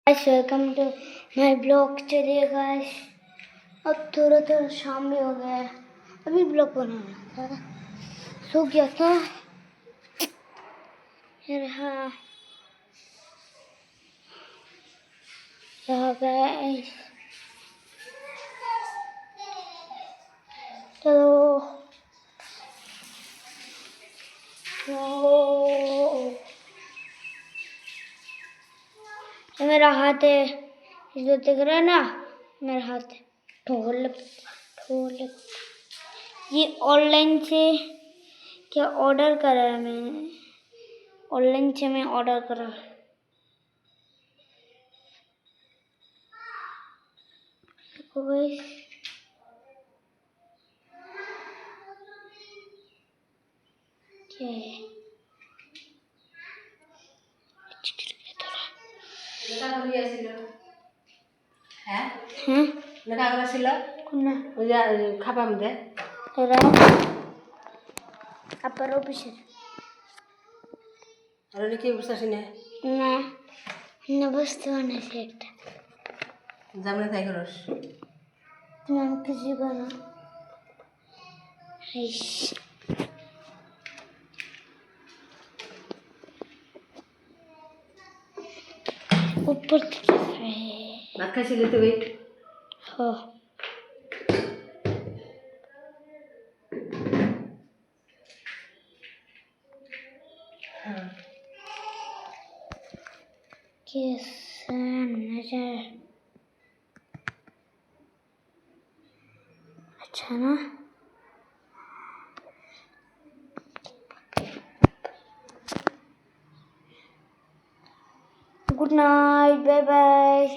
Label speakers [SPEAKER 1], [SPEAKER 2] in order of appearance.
[SPEAKER 1] Guys welcome to my blog. चलिए guys अब थोड़ा थोड़ा शाम भी हो गया है। अभी ब्लॉग बनाना था, सो गया था यार। हाँ गाइस, चलो ये मेरा हाथ है, जो दिख रहा है ना, मेरा हाथ है ढोलक। ढोलक ये ऑनलाइन से क्या ऑर्डर करा है मैंने, ऑनलाइन से मैं ऑर्डर करा। क्या है apa robisher
[SPEAKER 2] Ada কি বুঝতাছি না
[SPEAKER 1] না না বুঝতে পারছি একটা
[SPEAKER 2] জামনে তাই করস
[SPEAKER 1] তুমি আমাকে জিগো না। ऊपर
[SPEAKER 2] ভাত খাইছিলি তুই
[SPEAKER 1] हो कैसा नजर अच्छा ना। Good night, bye bye.